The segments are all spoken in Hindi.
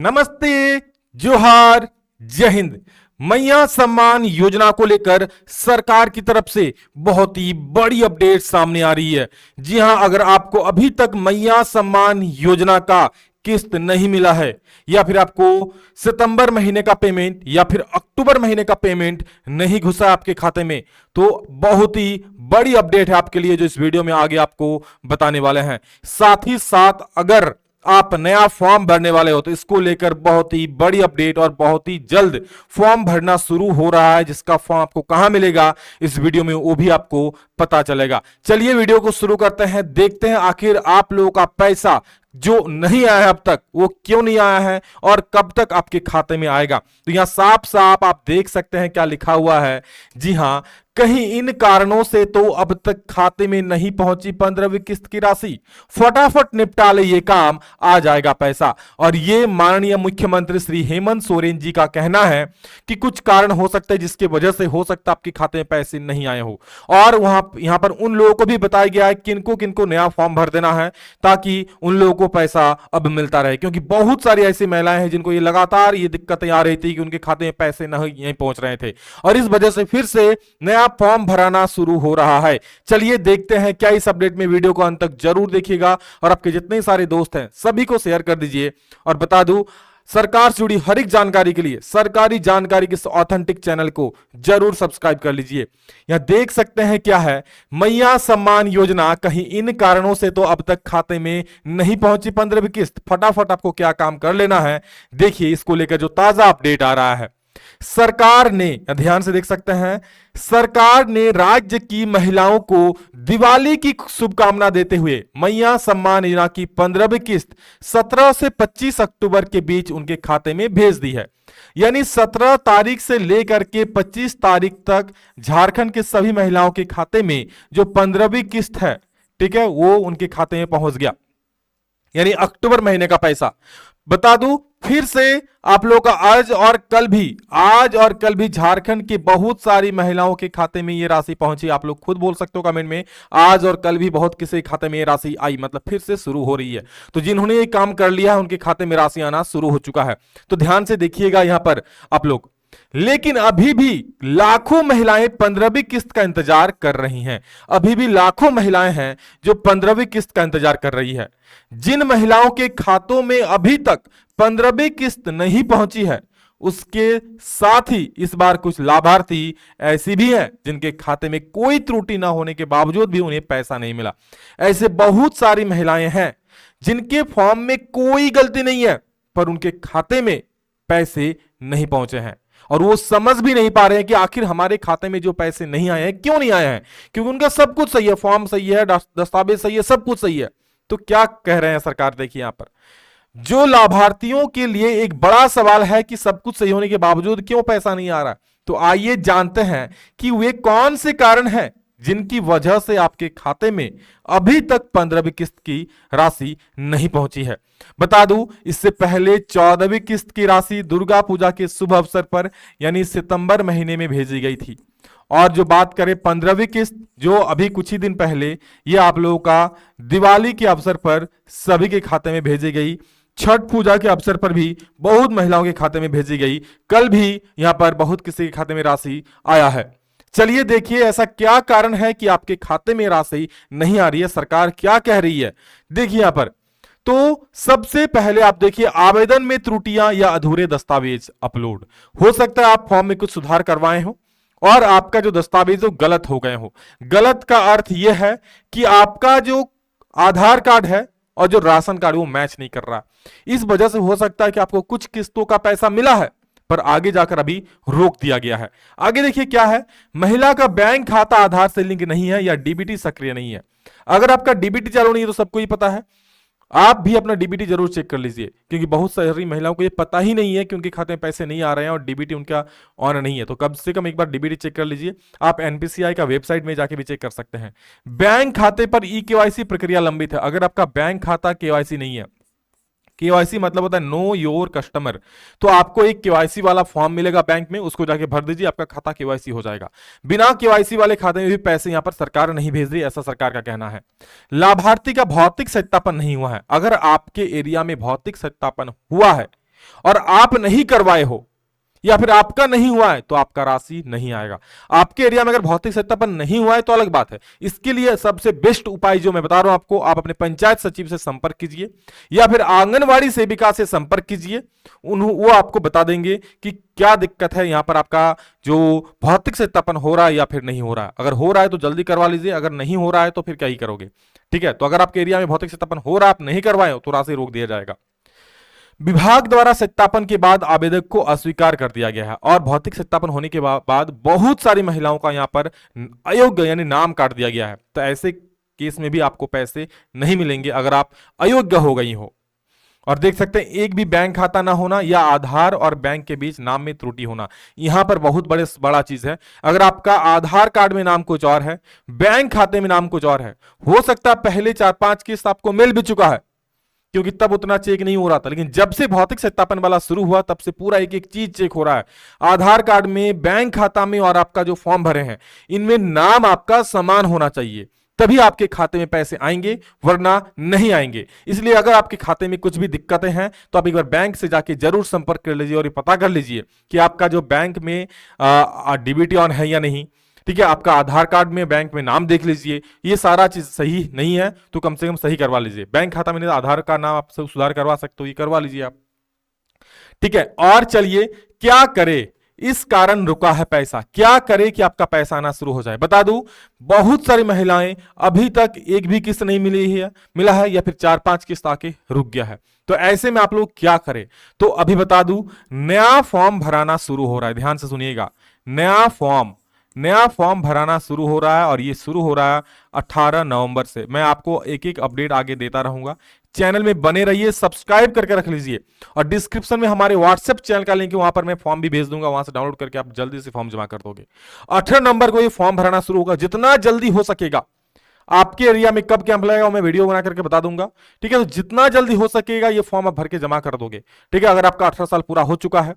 नमस्ते, जोहार, जय हिंद। मैया सम्मान योजना को लेकर सरकार की तरफ से बहुत ही बड़ी अपडेट सामने आ रही है। जी हां, अगर आपको अभी तक मैया सम्मान योजना का किस्त नहीं मिला है या फिर आपको सितंबर महीने का पेमेंट या फिर अक्टूबर महीने का पेमेंट नहीं घुसा आपके खाते में, तो बहुत ही बड़ी अपडेट है आपके लिए जो इस वीडियो में आगे आपको बताने वाले हैं। साथ ही साथ अगर आप नया फॉर्म भरने वाले हो तो इसको लेकर बहुत ही बड़ी अपडेट और बहुत ही जल्द फॉर्म भरना शुरू हो रहा है, जिसका फॉर्म आपको कहां मिलेगा इस वीडियो में वो भी आपको पता चलेगा। चलिए वीडियो को शुरू करते हैं, देखते हैं आखिर आप लोगों का पैसा जो नहीं आया है अब तक वो क्यों नहीं आया है और कब तक आपके खाते में आएगा। तो यहां साफ साफ आप देख सकते हैं क्या लिखा हुआ है। जी हां, कहीं इन कारणों से तो अब तक खाते में नहीं पहुंची 15वीं किस्त की राशि, फटाफट निपटा ले ये काम, आ जाएगा पैसा। और ये माननीय मुख्यमंत्री श्री हेमंत सोरेन जी का कहना है कि कुछ कारण हो सकते हैं जिसकी वजह से हो सकता है आपके खाते में पैसे नहीं आए हो। और यहां पर उन लोगों को भी बताया गया है किनको किनको नया फॉर्म भर देना है ताकि उन लोगों को पैसा अब मिलता रहे, क्योंकि बहुत सारी ऐसी महिलाएं हैं जिनको ये लगातार ये दिक्कतें आ रही थी कि उनके खाते में पैसे नहीं पहुंच रहे थे और इस वजह से फिर से नया फॉर्म भराना शुरू हो रहा है। चलिए देखते हैं क्या इस अपडेट में, वीडियो को अंत तक जरूर देखिएगा और आपके जितने सारे दोस्त हैं सभी को शेयर कर दीजिए। और बता दूं, सरकार से जुड़ी हर एक जानकारी के लिए सरकारी जानकारी के ऑथेंटिक चैनल को जरूर सब्सक्राइब कर लीजिए। यहां देख सकते हैं क्या है, मैया सम्मान योजना कहीं इन कारणों से तो अब तक खाते में नहीं पहुंची 15वीं किस्त। फटाफट आपको क्या काम कर लेना है देखिए, इसको लेकर जो ताजा अपडेट आ रहा है। सरकार ने, ध्यान से देख सकते हैं, सरकार ने राज्य की महिलाओं को दिवाली की शुभकामना देते हुए मैया सम्मान योजना की 15वीं किस्त 17 से 25 अक्टूबर के बीच उनके खाते में भेज दी है। यानी 17 तारीख से लेकर के 25 तारीख तक झारखंड के सभी महिलाओं के खाते में जो 15वीं किस्त है, ठीक है, वो उनके खाते में पहुंच गया, यानी अक्टूबर महीने का पैसा। बता दूं फिर से आप लोगों का आज और कल भी झारखंड की बहुत सारी महिलाओं के खाते में ये राशि पहुंची। आप लोग खुद बोल सकते हो कमेंट में, आज और कल भी बहुत किसी के खाते में ये राशि आई, मतलब फिर से शुरू हो रही है। तो जिन्होंने ये काम कर लिया है उनके खाते में राशि आना शुरू हो चुका है। तो ध्यान से देखिएगा यहां पर आप लोग। लेकिन अभी भी लाखों महिलाएं 15वीं किस्त का इंतजार कर रही हैं। अभी भी लाखों महिलाएं हैं जो 15वीं किस्त का इंतजार कर रही है। जिन महिलाओं के खातों में अभी तक 15वीं किस्त नहीं पहुंची है, उसके साथ ही इस बार कुछ लाभार्थी ऐसी भी हैं जिनके खाते में कोई त्रुटि ना होने के बावजूद भी उन्हें पैसा नहीं मिला। ऐसे बहुत सारी महिलाएं हैं जिनके फॉर्म में कोई गलती नहीं है पर उनके खाते में पैसे नहीं पहुंचे हैं और वो समझ भी नहीं पा रहे हैं कि आखिर हमारे खाते में जो पैसे नहीं आए हैं क्यों नहीं आए हैं, क्योंकि उनका सब कुछ सही है, फॉर्म सही है, दस्तावेज सही है, सब कुछ सही है। तो क्या कह रहे हैं सरकार, देखिए यहां पर जो लाभार्थियों के लिए एक बड़ा सवाल है कि सब कुछ सही होने के बावजूद क्यों पैसा नहीं आ रहा। तो आइए जानते हैं कि वे कौन से कारण हैं जिनकी वजह से आपके खाते में अभी तक 15वीं किस्त की राशि नहीं पहुंची है। बता दूं, इससे पहले 14वीं किस्त की राशि दुर्गा पूजा के शुभ अवसर पर यानी सितंबर महीने में भेजी गई थी। और जो बात करें 15वीं किस्त जो अभी कुछ ही दिन पहले ये आप लोगों का दिवाली के अवसर पर सभी के खाते में भेजी गई। छठ पूजा के अवसर पर भी बहुत महिलाओं के खाते में भेजी गई। कल भी यहां पर बहुत किसी के खाते में राशि आया है। चलिए देखिए ऐसा क्या कारण है कि आपके खाते में राशि नहीं आ रही है, सरकार क्या कह रही है देखिए यहां पर। तो सबसे पहले आप देखिए, आवेदन में त्रुटियां या अधूरे दस्तावेज अपलोड। हो सकता है आप फॉर्म में कुछ सुधार करवाए हो और आपका जो दस्तावेज हो गलत हो गए हो। गलत का अर्थ यह है कि आपका जो आधार कार्ड है और जो राशन कार्ड वो मैच नहीं कर रहा। इस वजह से हो सकता है कि आपको कुछ किस्तों का पैसा मिला है पर आगे जाकर अभी रोक दिया गया है। आगे देखिए क्या है, महिला का बैंक खाता आधार से लिंक नहीं है या डीबीटी सक्रिय नहीं है। अगर आपका डीबीटी चालू नहीं है तो सबको ही पता है, आप भी अपना डीबीटी जरूर चेक कर लीजिए, क्योंकि बहुत सारी महिलाओं को ये पता ही नहीं है कि उनके खाते में पैसे नहीं आ रहे हैं और डीबीटी उनका ऑन नहीं है। तो कम से कम एक बार डीबीटी चेक कर लीजिए। आप एनपीसीआई का वेबसाइट में जाके भी चेक कर सकते हैं। बैंक खाते पर ई केवाईसी प्रक्रिया लंबित है। अगर आपका बैंक खाता केवाईसी नहीं है, केवाईसी मतलब होता है नो योर कस्टमर, तो आपको एक केवाईसी वाला फॉर्म मिलेगा बैंक में, उसको जाके भर दीजिए, आपका खाता केवाईसी हो जाएगा। बिना केवाईसी वाले खाते में भी पैसे यहां पर सरकार नहीं भेज रही, ऐसा सरकार का कहना है। लाभार्थी का भौतिक सत्यापन नहीं हुआ है। अगर आपके एरिया में भौतिक सत्यापन हुआ है और आप नहीं करवाए हो या फिर आपका नहीं हुआ है तो आपका राशि नहीं आएगा। आपके एरिया में अगर भौतिक सत्यापन नहीं हुआ है तो अलग बात है। इसके लिए सबसे बेस्ट उपाय जो मैं बता रहा हूं आपको, आप अपने पंचायत सचिव से संपर्क कीजिए या फिर आंगनवाड़ी सेविका से संपर्क कीजिए। वो आपको बता देंगे कि क्या दिक्कत है, यहां पर आपका जो भौतिक सत्यापन हो रहा है या फिर नहीं हो रहा है। अगर हो रहा है तो जल्दी करवा लीजिए, अगर नहीं हो रहा है तो फिर क्या ही करोगे। ठीक है, तो अगर आपके एरिया में भौतिक सत्यापन हो रहा है, आप नहीं करवाए हो तो राशि रोक दिया जाएगा। विभाग द्वारा सत्यापन के बाद आवेदक को अस्वीकार कर दिया गया है और भौतिक सत्यापन होने के बाद बहुत सारी महिलाओं का यहां पर अयोग्य यानी नाम काट दिया गया है। तो ऐसे केस में भी आपको पैसे नहीं मिलेंगे अगर आप अयोग्य हो गई हो। और देख सकते हैं एक भी बैंक खाता ना होना या आधार और बैंक के बीच नाम में त्रुटि होना, यहां पर बहुत बड़ा चीज है। अगर आपका आधार कार्ड में नाम कुछ और है, बैंक खाते में नाम कुछ और है, हो सकता है पहले 4-5 किस्त आपको मिल भी चुका है क्योंकि तब उतना चेक नहीं हो रहा था, लेकिन जब से भौतिक सत्यापन वाला शुरू हुआ तब से पूरा एक एक चीज चेक हो रहा है। आधार कार्ड में, बैंक खाता में और आपका जो फॉर्म भरे हैं इनमें नाम आपका समान होना चाहिए, तभी आपके खाते में पैसे आएंगे, वरना नहीं आएंगे। इसलिए अगर आपके खाते में कुछ भी दिक्कतें हैं तो आप एक बार बैंक से जाके जरूर संपर्क कर लीजिए और ये पता कर लीजिए कि आपका जो बैंक में डीबीटी ऑन है या नहीं। ठीक है, आपका आधार कार्ड में, बैंक में नाम देख लीजिए, ये सारा चीज सही नहीं है तो कम से कम सही करवा लीजिए। बैंक खाता में नहीं, आधार का नाम आप सुधार करवा सकते हो, ये करवा लीजिए आप। ठीक है, और चलिए क्या करे, इस कारण रुका है पैसा, क्या करे कि आपका पैसा आना शुरू हो जाए। बता दूं, बहुत सारी महिलाएं अभी तक एक भी किस्त नहीं मिला है या फिर 4-5 किस्त आके रुक गया है। तो ऐसे में आप लोग क्या करें, तो अभी बता दूं, नया फॉर्म भराना शुरू हो रहा है। ध्यान से सुनिएगा, नया फॉर्म भराना शुरू हो रहा है और ये शुरू हो रहा है 18 नवंबर से। मैं आपको एक एक अपडेट आगे देता रहूंगा, चैनल में बने रहिए, सब्सक्राइब करके रख लीजिए और डिस्क्रिप्शन में हमारे व्हाट्सएप चैनल का लिंक है, वहां पर मैं फॉर्म भी भेज दूंगा, वहां से डाउनलोड करके आप जल्दी से फॉर्म जमा कर दोगे। 18 नवंबर को ये फॉर्म भराना शुरू होगा, जितना जल्दी हो सकेगा। आपके एरिया में कब कैंप लगेगा मैं वीडियो बना करके बता दूंगा। ठीक है, तो जितना जल्दी हो सकेगा ये फॉर्म आप भर के जमा कर दोगे। ठीक है, अगर आपका 18 साल पूरा हो चुका है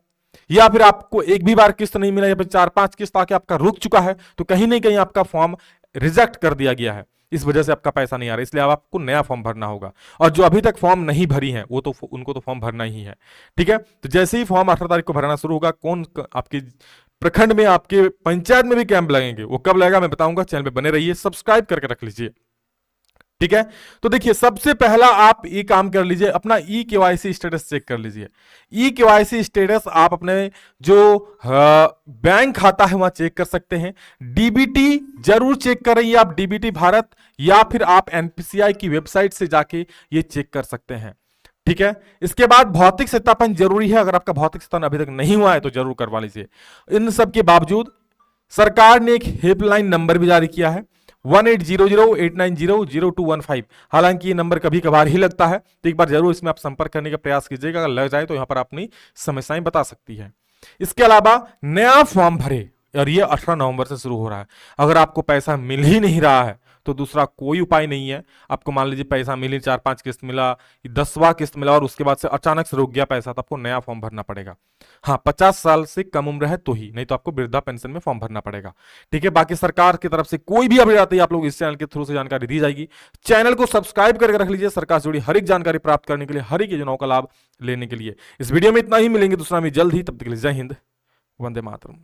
या फिर आपको एक भी बार किस्त नहीं मिला या फिर 4-5 किस्त आके आपका रुक चुका है तो कहीं ना कहीं आपका फॉर्म रिजेक्ट कर दिया गया है, इस वजह से आपका पैसा नहीं आ रहा, इसलिए आपको नया फॉर्म भरना होगा। और जो अभी तक फॉर्म नहीं भरी है वो तो उनको तो फॉर्म भरना ही है। ठीक है, तो जैसे ही फॉर्म 18 तारीख को भरना शुरू होगा, कौन आपके प्रखंड में, आपके पंचायत में भी कैंप लगेंगे, वो कब लगेगा मैं बताऊंगा। चैनल पे बने रहिए, सब्सक्राइब करके रख लीजिए। ठीक है, तो देखिए सबसे पहला आप ये काम कर लीजिए, अपना ई केवाईसी स्टेटस चेक कर लीजिए। ई केवाईसी स्टेटस आप अपने जो बैंक खाता है वहां चेक कर सकते हैं। डीबीटी जरूर चेक कर रही है आप, डीबीटी भारत, या फिर आप एनपीसीआई की वेबसाइट से जाके ये चेक कर सकते हैं। ठीक है, इसके बाद भौतिक सत्यापन जरूरी है, अगर आपका भौतिक सत्यापन अभी तक नहीं हुआ है तो जरूर करवा लीजिए। इन सब के बावजूद सरकार ने एक हेल्पलाइन नंबर भी जारी किया है, 1800-890-0215। हालांकि ये नंबर कभी कभार ही लगता है, तो एक बार जरूर इसमें आप संपर्क करने का प्रयास कीजिएगा। अगर लग जाए तो यहां पर अपनी समस्याएं बता सकती है। इसके अलावा नया फॉर्म भरे, और ये 18 नवंबर से शुरू हो रहा है। अगर आपको पैसा मिल ही नहीं रहा है तो दूसरा कोई उपाय नहीं है। आपको मान लीजिए पैसा मिली, 4-5 किस्त मिला, 10वां किस्त मिला और उसके बाद से अचानक से रुक गया पैसा, तो आपको नया फॉर्म भरना पड़ेगा। हाँ, 50 साल से कम उम्र है तो ही, नहीं तो आपको वृद्धा पेंशन में फॉर्म भरना पड़ेगा। ठीक है, बाकी सरकार की तरफ से कोई भी अपडेट आती है आप लोग इस चैनल के थ्रू से जानकारी दी जाएगी। चैनल को सब्सक्राइब करके रख लीजिए सरकार से जुड़ी हर एक जानकारी प्राप्त करने के लिए, हर एक योजनाओं का लाभ लेने के लिए। इस वीडियो में इतना ही, मिलेंगे दूसरा में जल्द ही, तब तक के लिए जय हिंद, वंदे मातरम।